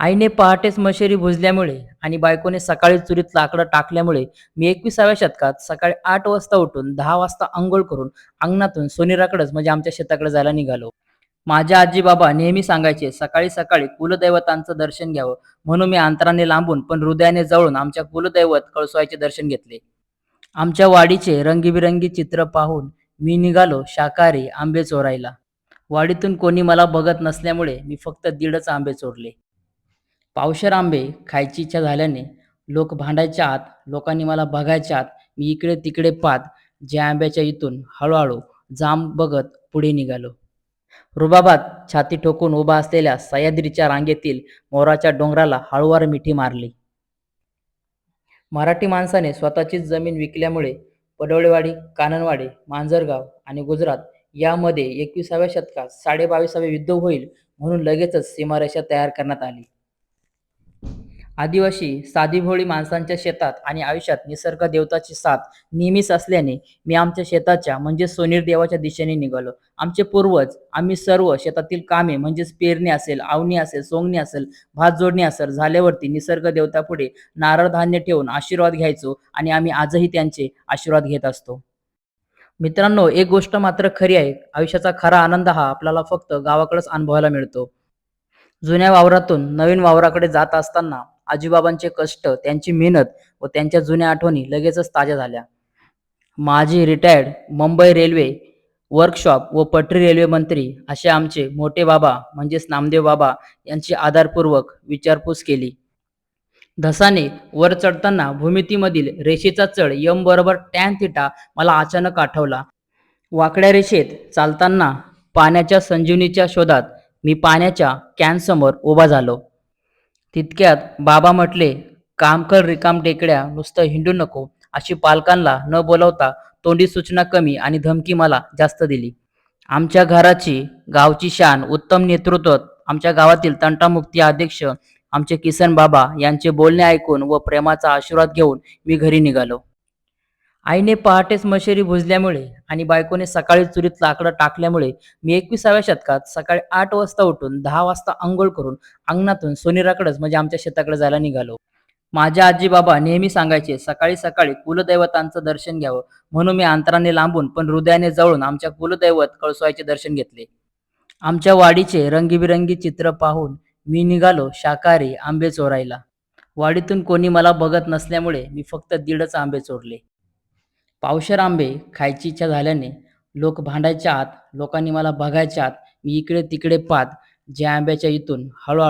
आईने पहाटेच मशेरी भुजल्यामुळे आणि बायकोने सकाळी चुलीत लाकडं टाकल्यामुळे मी 21व्या शतकात सकाळी 8 वाजता उठून 10 वाजता अंघोळ करून अंगणातून सोनेराकडेच म्हणजे आमच्या शेताकडे जायला निघालो. माझ्या आजी-बाबा नेहमी सांगायचे, सकाळी सकाळी कुलदैवतांचं दर्शन घ्यावं, म्हणून मी अंतराने लांबून पण हृदयाने जवळून आमच्या कुलदैवत कळसुबाईचे दर्शन घेतले. आमच्या वाडीचे रंगीबिरंगी चित्र पाहून मी निघालो शाकाहारी आंबे चोरायला. वाडीतून कोणी मला बघत नसल्यामुळे मी फक्त दीडच आंबे चोरले. पावशेर आंबे खायची इच्छा झाल्याने लोक भांडायच्या आत, लोकांनी मला बघायच्या आत, मी इकडे-तिकडे पाहत ज्या आंब्याच्या इथून हळू जांब बघत पुढे निघालो. रुबाबात छाती ठोकून उभा असलेल्या सह्याद्रीच्या रांगेतील मोराच्या डोंगराला हळूवार मिठी मारली. मराठी माणसाने स्वतःचीच जमीन विकल्यामुळे पडवळेवाडी, काननवाडी, मांजरगाव आणि गुजरात यामध्ये 21व्या शतकात 22.5वे युद्ध होईल म्हणून लगेचच सीमारेषा तयार करण्यात आली. आदिवासी साधीभोळी माणसांच्या शेतात आणि आयुष्यात निसर्ग देवताची साथ नेहमीच असल्याने मी आमच्या शेताच्या म्हणजे सोनेर देवाच्या दिशेने निघालो. आमचे पूर्वज आम्ही सर्व शेतातील कामे म्हणजेच पेरणी असेल, आवणी असेल, सोंगणी असेल, भात जोडणी असेल झाल्यावरती निसर्ग देवतापुढे नारळ धान्य ठेवून आशीर्वाद घ्यायचो आणि आम्ही आजही त्यांचे आशीर्वाद घेत असतो. मित्रांनो, एक गोष्ट मात्र खरी आहे, आयुष्याचा खरा आनंद हा आपल्याला फक्त गावाकडेच अनुभवायला मिळतो. जुन्या वावरातून नवीन वावराकडे जात असताना आजीबाबांचे कष्ट, त्यांची मेहनत व त्यांच्या जुन्या आठवणी लगेचच ताज्या झाल्या. माजी रिटायर्ड मुंबई रेल्वे वर्कशॉप व पटरी रेल्वे मंत्री असे आमचे मोठे बाबा म्हणजेच नामदेव बाबा यांची आदरपूर्वक विचारपूस केली. धसाने वर चढताना भूमितीमधील रेषेचा चढ यम बरोबर टॅन थिटा मला अचानक आठवला. वाकड्या रेषेत चालताना पाण्याच्या संजीवनीच्या शोधात मी पाण्याच्या कॅनसमोर उभा झालो. तितक्यात बाबा म्हटले, काम कर रिकाम टेकड्या, नुसतं हिंडू नको, अशी पालकांना न बोलवता तोंडी सूचना कमी आणि धमकी मला जास्त दिली. आमच्या घराची, गावची शान, उत्तम नेतृत्व, आमच्या गावातील तंटामुक्ती अध्यक्ष आमचे किसन बाबा यांचे बोलणे ऐकून व प्रेमाचा आशीर्वाद घेऊन मी घरी निघालो. आईने पहाटेच मशेरी भुजल्यामुळे आणि बायकोने सकाळी चुलीत लाकडं टाकल्यामुळे मी 21व्या शतकात सकाळी 8 वाजता उठून 10 वाजता अंघोळ करून अंगणातून सोनेराकडेच म्हणजे आमच्या शेताकडे जायला निघालो. माझ्या आजी-बाबा नेहमी सांगायचे, सकाळी सकाळी कुलदैवतांचं दर्शन घ्यावं, म्हणून मी अंतराने लांबून पण हृदयाने जवळून आमच्या कुलदैवत कळसुबाईचे दर्शन घेतले. आमच्या वाडीचे रंगीबिरंगी चित्र पाहून मी निघालो शाकाहारी आंबे चोरायला. वाडीतून कोणी मला बघत नसल्यामुळे मी फक्त दीडच आंबे चोरले. पावशेर आंबे खायची इच्छा झाल्याने लोक भांडायच्या आत, लोकांनी मला बघायच्या आत, मी इकडे-तिकडे पाहत ज्या आंब्याच्या इथून हळू